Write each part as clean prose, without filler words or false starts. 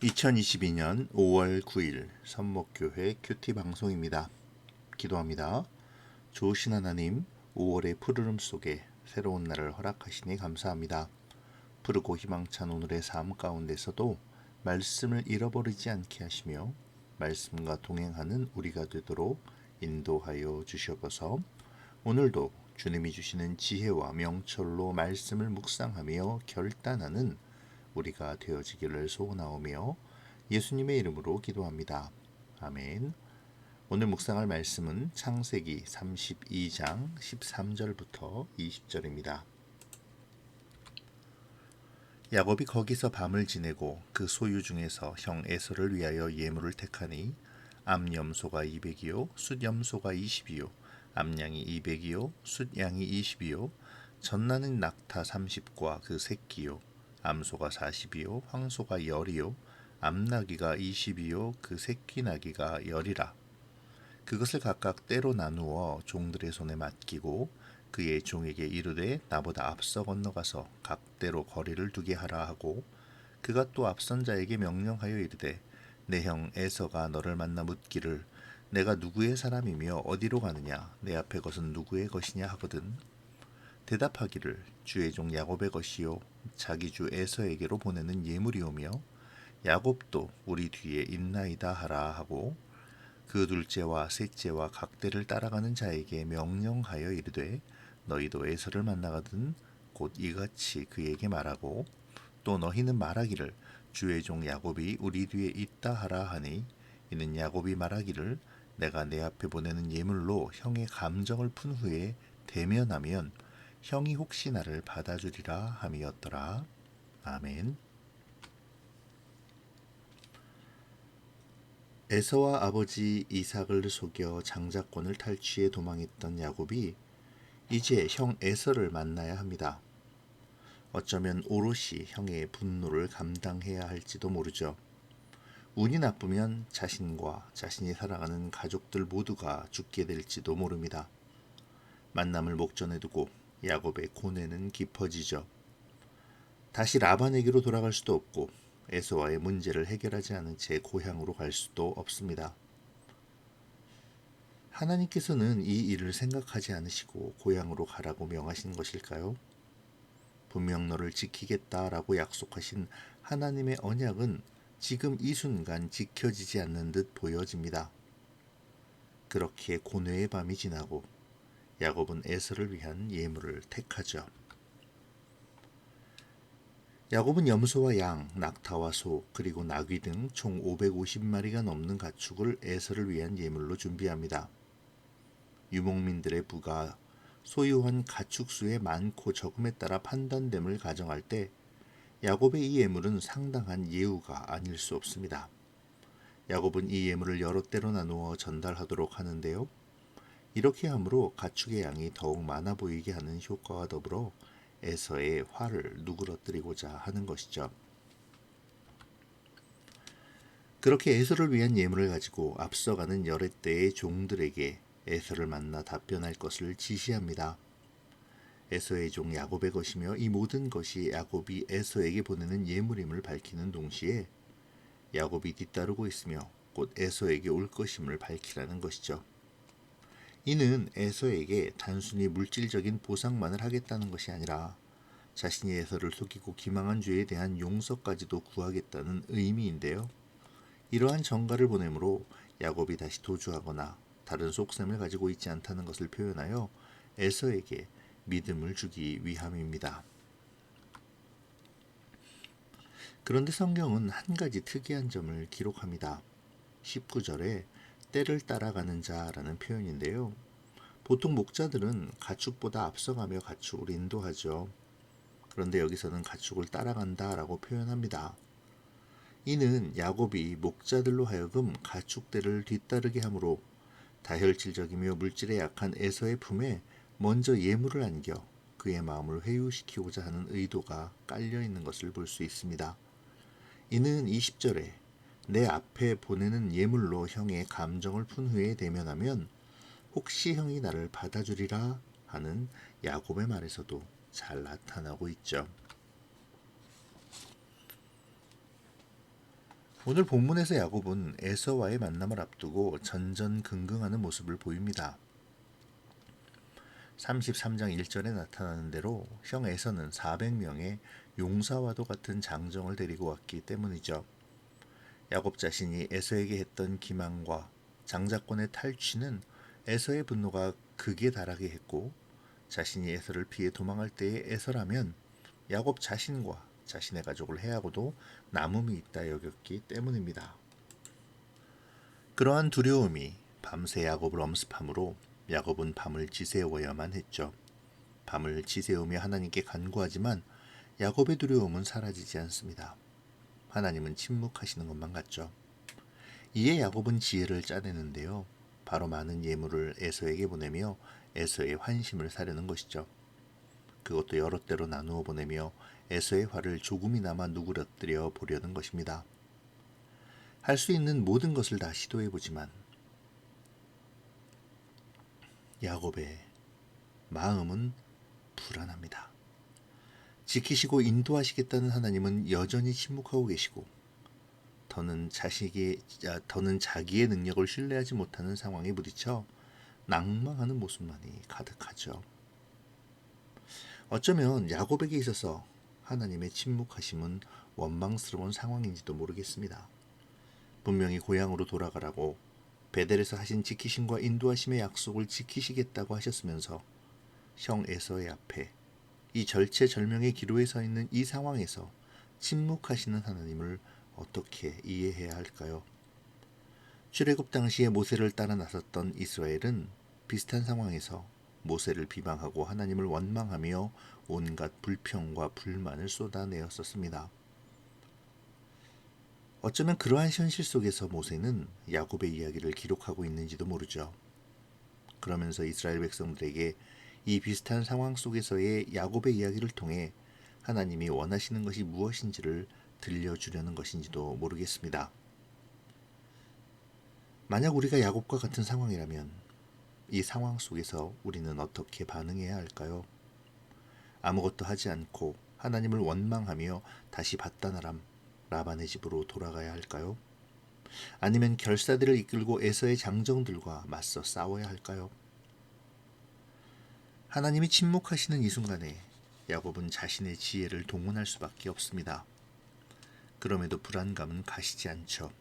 2022년 5월 9일 선목교회 큐티 방송입니다. 기도합니다. 좋으신 하나님, 5월의 푸르름 속에 새로운 날을 허락하시니 감사합니다. 푸르고 희망찬 오늘의 삶 가운데서도 말씀을 잃어버리지 않게 하시며 말씀과 동행하는 우리가 되도록 인도하여 주시옵소서. 오늘도 주님이 주시는 지혜와 명철로 말씀을 묵상하며 결단하는 우리가 되어지기를 소원하오며 예수님의 이름으로 기도합니다. 아멘. 오늘 묵상할 말씀은 창세기 32장 13절부터 20절입니다. 야곱이 거기서 밤을 지내고 그 소유 중에서 형 에서를 위하여 예물을 택하니 암염소가 200이요 숫염소가 20이요 암양이 200이요 숫양이 20이요 젖나는 낙타 30과 그 새끼요 암소가 40이요 황소가 10이요 암나귀가 20이요 그 새끼 나귀가 10이라. 그것을 각각 때로 나누어 종들의 손에 맡기고 그의 종에게 이르되 나보다 앞서 건너가서 각 때로 거리를 두게 하라 하고 그가 또 앞선 자에게 명령하여 이르되 내 형 에서가 너를 만나 묻기를 내가 누구의 사람이며 어디로 가느냐 내 앞에 것은 누구의 것이냐 하거든. 대답하기를 주의 종 야곱의 것이요 자기 주 에서에게로 보내는 예물이오며 야곱도 우리 뒤에 있나이다 하라 하고 그 둘째와 셋째와 각대를 따라가는 자에게 명령하여 이르되 너희도 에서를 만나거든 곧 이같이 그에게 말하고 또 너희는 말하기를 주의 종 야곱이 우리 뒤에 있다 하라 하니 이는 야곱이 말하기를 내가 내 앞에 보내는 예물로 형의 감정을 푼 후에 대면하면 형이 혹시 나를 받아주리라 함이었더라. 아멘. 에서와 아버지 이삭을 속여 장자권을 탈취해 도망했던 야곱이 이제 형 에서를 만나야 합니다. 어쩌면 오롯이 형의 분노를 감당해야 할지도 모르죠. 운이 나쁘면 자신과 자신이 사랑하는 가족들 모두가 죽게 될지도 모릅니다. 만남을 목전에 두고 야곱의 고뇌는 깊어지죠. 다시 라반에게로 돌아갈 수도 없고 에서와의 문제를 해결하지 않은 채 고향으로 갈 수도 없습니다. 하나님께서는 이 일을 생각하지 않으시고 고향으로 가라고 명하신 것일까요? 분명 너를 지키겠다라고 약속하신 하나님의 언약은 지금 이 순간 지켜지지 않는 듯 보여집니다. 그렇게 고뇌의 밤이 지나고 야곱은 에서를 위한 예물을 택하죠. 야곱은 염소와 양, 낙타와 소, 그리고 나귀 등 총 550마리가 넘는 가축을 에서를 위한 예물로 준비합니다. 유목민들의 부가 소유한 가축 수의 많고 적음에 따라 판단됨을 가정할 때 야곱의 이 예물은 상당한 예우가 아닐 수 없습니다. 야곱은 이 예물을 여러 때로 나누어 전달하도록 하는데요. 이렇게 함으로 가축의 양이 더욱 많아 보이게 하는 효과와 더불어 에서의 화를 누그러뜨리고자 하는 것이죠. 그렇게 에서를 위한 예물을 가지고 앞서가는 여렛 대의 종들에게 에서를 만나 답변할 것을 지시합니다. 에서의 종 야곱의 것이며 이 모든 것이 야곱이 에서에게 보내는 예물임을 밝히는 동시에 야곱이 뒤따르고 있으며 곧 에서에게 올 것임을 밝히라는 것이죠. 이는 에서에게 단순히 물질적인 보상만을 하겠다는 것이 아니라 자신이 에서를 속이고 기망한 죄에 대한 용서까지도 구하겠다는 의미인데요. 이러한 전가를 보내므로 야곱이 다시 도주하거나 다른 속셈을 가지고 있지 않다는 것을 표현하여 에서에게 믿음을 주기 위함입니다. 그런데 성경은 한 가지 특이한 점을 기록합니다. 19절에 때를 따라가는 자라는 표현인데요. 보통 목자들은 가축보다 앞서가며 가축을 인도하죠. 그런데 여기서는 가축을 따라간다라고 표현합니다. 이는 야곱이 목자들로 하여금 가축들을 뒤따르게 하므로 다혈질적이며 물질에 약한 에서의 품에 먼저 예물을 안겨 그의 마음을 회유시키고자 하는 의도가 깔려 있는 것을 볼 수 있습니다. 이는 20절에 내 앞에 보내는 예물로 형의 감정을 푼 후에 대면하면 혹시 형이 나를 받아주리라 하는 야곱의 말에서도 잘 나타나고 있죠. 오늘 본문에서 야곱은 에서와의 만남을 앞두고 전전긍긍하는 모습을 보입니다. 33장 1절에 나타나는 대로 형 에서는 400명의 용사와도 같은 장정을 데리고 왔기 때문이죠. 야곱 자신이 에서에게 했던 기만과 장자권의 탈취는 에서의 분노가 극에 달하게 했고, 자신이 에서를 피해 도망할 때의 에서라면 야곱 자신과 자신의 가족을 해하고도 남음이 있다 여겼기 때문입니다. 그러한 두려움이 밤새 야곱을 엄습하므로 야곱은 밤을 지새워야만 했죠. 밤을 지새우며 하나님께 간구하지만 야곱의 두려움은 사라지지 않습니다. 하나님은 침묵하시는 것만 같죠. 이에 야곱은 지혜를 짜내는데요. 바로 많은 예물을 에서에게 보내며 에서의 환심을 사려는 것이죠. 그것도 여러 때로 나누어 보내며 에서의 화를 조금이나마 누그러뜨려 보려는 것입니다. 할 수 있는 모든 것을 다 시도해보지만 야곱의 마음은 불안합니다. 지키시고 인도하시겠다는 하나님은 여전히 침묵하고 계시고, 더는 자기의 능력을 신뢰하지 못하는 상황에 부딪혀 낭망하는 모습만이 가득하죠. 어쩌면 야곱에게 있어서 하나님의 침묵하심은 원망스러운 상황인지도 모르겠습니다. 분명히 고향으로 돌아가라고 베델에서 하신 지키심과 인도하심의 약속을 지키시겠다고 하셨으면서 형 에서의 앞에 이 절체절명의 기로에 서 있는 이 상황에서 침묵하시는 하나님을 어떻게 이해해야 할까요? 출애굽 당시에 모세를 따라 나섰던 이스라엘은 비슷한 상황에서 모세를 비방하고 하나님을 원망하며 온갖 불평과 불만을 쏟아내었었습니다. 어쩌면 그러한 현실 속에서 모세는 야곱의 이야기를 기록하고 있는지도 모르죠. 그러면서 이스라엘 백성들에게 이 비슷한 상황 속에서의 야곱의 이야기를 통해 하나님이 원하시는 것이 무엇인지를 들려주려는 것인지도 모르겠습니다. 만약 우리가 야곱과 같은 상황이라면 이 상황 속에서 우리는 어떻게 반응해야 할까요? 아무것도 하지 않고 하나님을 원망하며 다시 밧다나람 라반의 집으로 돌아가야 할까요? 아니면 결사들을 이끌고 에서의 장정들과 맞서 싸워야 할까요? 하나님이 침묵하시는 이 순간에 야곱은 자신의 지혜를 동원할 수밖에 없습니다. 그럼에도 불안감은 가시지 않죠.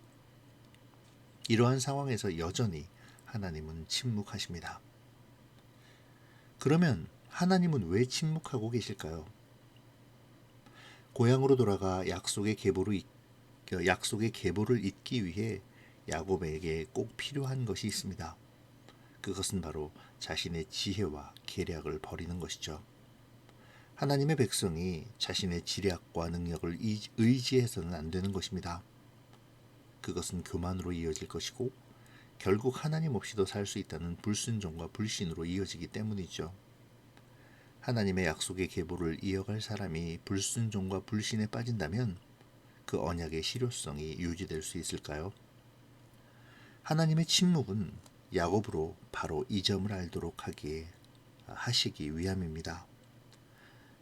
이러한 상황에서 여전히 하나님은 침묵하십니다. 그러면 하나님은 왜 침묵하고 계실까요? 고향으로 돌아가 약속의 계보를 잇기 위해 야곱에게 꼭 필요한 것이 있습니다. 그것은 바로 자신의 지혜와 계략을 버리는 것이죠. 하나님의 백성이 자신의 지략과 능력을 의지해서는 안 되는 것입니다. 그것은 교만으로 이어질 것이고 결국 하나님 없이도 살 수 있다는 불순종과 불신으로 이어지기 때문이죠. 하나님의 약속의 계보를 이어갈 사람이 불순종과 불신에 빠진다면 그 언약의 실효성이 유지될 수 있을까요? 하나님의 침묵은 야곱으로 바로 이 점을 알도록 하시기 위함입니다.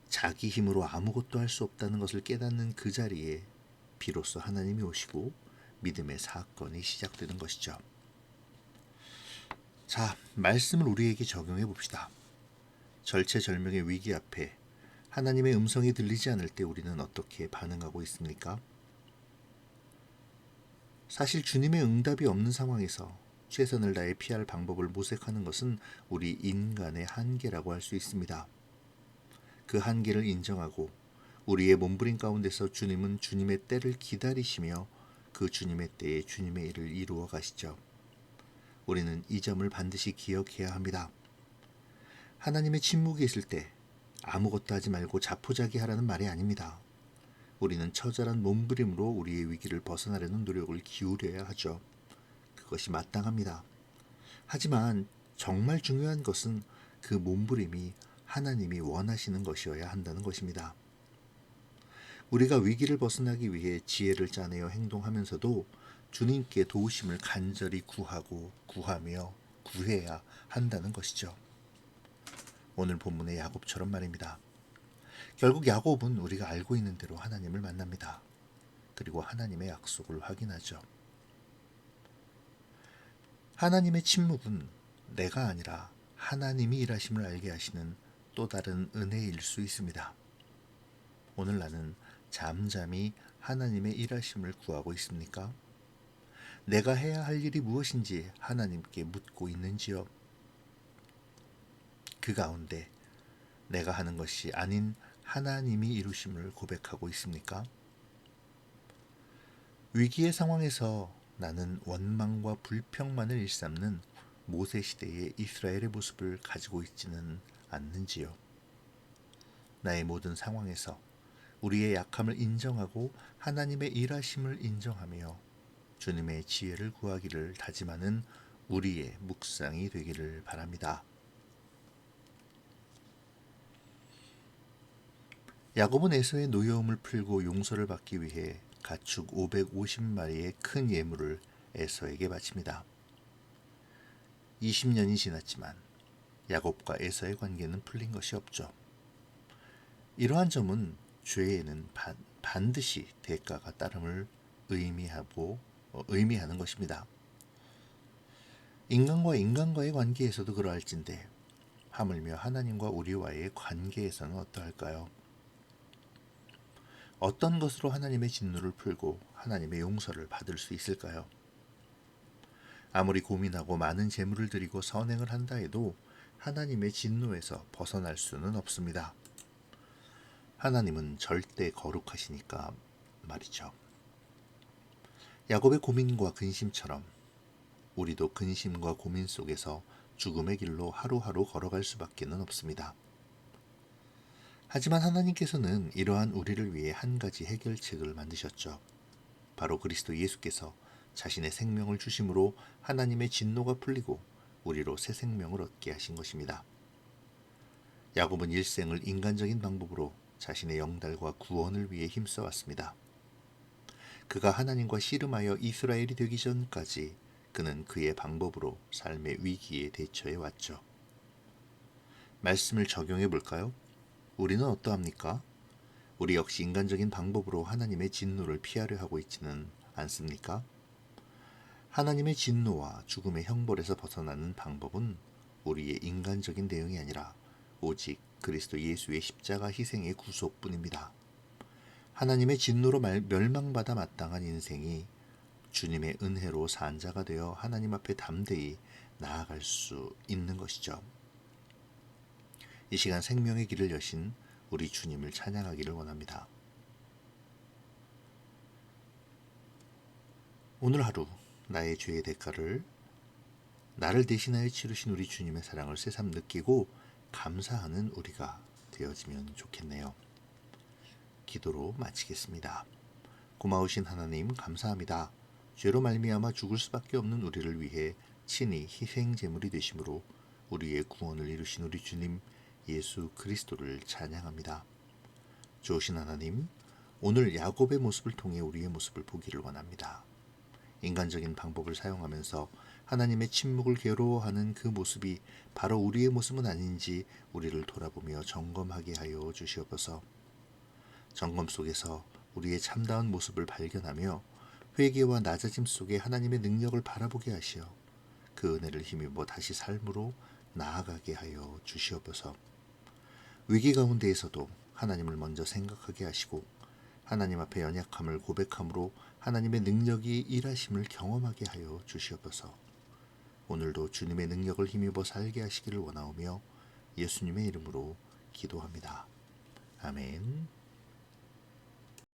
자기 힘으로 아무것도 할 수 없다는 것을 깨닫는 그 자리에 비로소 하나님이 오시고 믿음의 사건이 시작되는 것이죠. 자, 말씀을 우리에게 적용해 봅시다. 절체절명의 위기 앞에 하나님의 음성이 들리지 않을 때 우리는 어떻게 반응하고 있습니까? 사실 주님의 응답이 없는 상황에서 최선을 다해 피할 방법을 모색하는 것은 우리 인간의 한계라고 할 수 있습니다. 그 한계를 인정하고 우리의 몸부림 가운데서 주님은 주님의 때를 기다리시며 그 주님의 때에 주님의 일을 이루어 가시죠. 우리는 이 점을 반드시 기억해야 합니다. 하나님의 침묵이 있을 때 아무것도 하지 말고 자포자기하라는 말이 아닙니다. 우리는 처절한 몸부림으로 우리의 위기를 벗어나려는 노력을 기울여야 하죠. 그것이 마땅합니다. 하지만 정말 중요한 것은 그 몸부림이 하나님이 원하시는 것이어야 한다는 것입니다. 우리가 위기를 벗어나기 위해 지혜를 짜내어 행동하면서도 주님께 도우심을 간절히 구하며 구해야 한다는 것이죠. 오늘 본문의 야곱처럼 말입니다. 결국 야곱은 우리가 알고 있는 대로 하나님을 만납니다. 그리고 하나님의 약속을 확인하죠. 하나님의 침묵은 내가 아니라 하나님이 일하심을 알게 하시는 또 다른 은혜일 수 있습니다. 오늘 나는 잠잠히 하나님의 일하심을 구하고 있습니까? 내가 해야 할 일이 무엇인지 하나님께 묻고 있는지요? 그 가운데 내가 하는 것이 아닌 하나님이 이루심을 고백하고 있습니까? 위기의 상황에서 나는 원망과 불평만을 일삼는 모세 시대의 이스라엘의 모습을 가지고 있지는 않는지요? 나의 모든 상황에서 우리의 약함을 인정하고 하나님의 일하심을 인정하며 주님의 지혜를 구하기를 다짐하는 우리의 묵상이 되기를 바랍니다. 야곱은 에서의 노여움을 풀고 용서를 받기 위해 가축 550마리의 큰 예물을 에서에게 바칩니다. 20년이 지났지만 야곱과 에서의 관계는 풀린 것이 없죠. 이러한 점은 죄에는 반드시 대가가 따름을 의미하는 것입니다. 인간과 인간과의 관계에서도 그러할진데 하물며 하나님과 우리와의 관계에서는 어떠할까요? 어떤 것으로 하나님의 진노를 풀고 하나님의 용서를 받을 수 있을까요? 아무리 고민하고 많은 재물을 드리고 선행을 한다 해도 하나님의 진노에서 벗어날 수는 없습니다. 하나님은 절대 거룩하시니까 말이죠. 야곱의 고민과 근심처럼 우리도 근심과 고민 속에서 죽음의 길로 하루하루 걸어갈 수밖에는 없습니다. 하지만 하나님께서는 이러한 우리를 위해 한 가지 해결책을 만드셨죠. 바로 그리스도 예수께서 자신의 생명을 주심으로 하나님의 진노가 풀리고 우리로 새 생명을 얻게 하신 것입니다. 야곱은 일생을 인간적인 방법으로 자신의 영달과 구원을 위해 힘써왔습니다. 그가 하나님과 씨름하여 이스라엘이 되기 전까지 그는 그의 방법으로 삶의 위기에 대처해 왔죠. 말씀을 적용해 볼까요? 우리는 어떠합니까? 우리 역시 인간적인 방법으로 하나님의 진노를 피하려 하고 있지는 않습니까? 하나님의 진노와 죽음의 형벌에서 벗어나는 방법은 우리의 인간적인 대응이 아니라 오직 그리스도 예수의 십자가 희생의 구속뿐입니다. 하나님의 진노로 멸망받아 마땅한 인생이 주님의 은혜로 산 자가 되어 하나님 앞에 담대히 나아갈 수 있는 것이죠. 이 시간 생명의 길을 여신 우리 주님을 찬양하기를 원합니다. 오늘 하루 나의 죄의 대가를 나를 대신하여 치르신 우리 주님의 사랑을 새삼 느끼고 감사하는 우리가 되어지면 좋겠네요. 기도로 마치겠습니다. 고마우신 하나님 감사합니다. 죄로 말미암아 죽을 수밖에 없는 우리를 위해 친히 희생 제물이 되심으로 우리의 구원을 이루신 우리 주님 예수 그리스도를 찬양합니다. 좋으신 하나님, 오늘 야곱의 모습을 통해 우리의 모습을 보기를 원합니다. 인간적인 방법을 사용하면서 하나님의 침묵을 괴로워하는 그 모습이 바로 우리의 모습은 아닌지 우리를 돌아보며 점검하게 하여 주시옵소서. 점검 속에서 우리의 참다운 모습을 발견하며 회개와 낮아짐 속에 하나님의 능력을 바라보게 하시어 그 은혜를 힘입어 다시 삶으로 나아가게 하여 주시옵소서. 위기 가운데에서도 하나님을 먼저 생각하게 하시고 하나님 앞에 연약함을 고백함으로 하나님의 능력이 일하심을 경험하게 하여 주시옵소서. 오늘도 주님의 능력을 힘입어 살게 하시기를 원하오며 예수님의 이름으로 기도합니다. 아멘.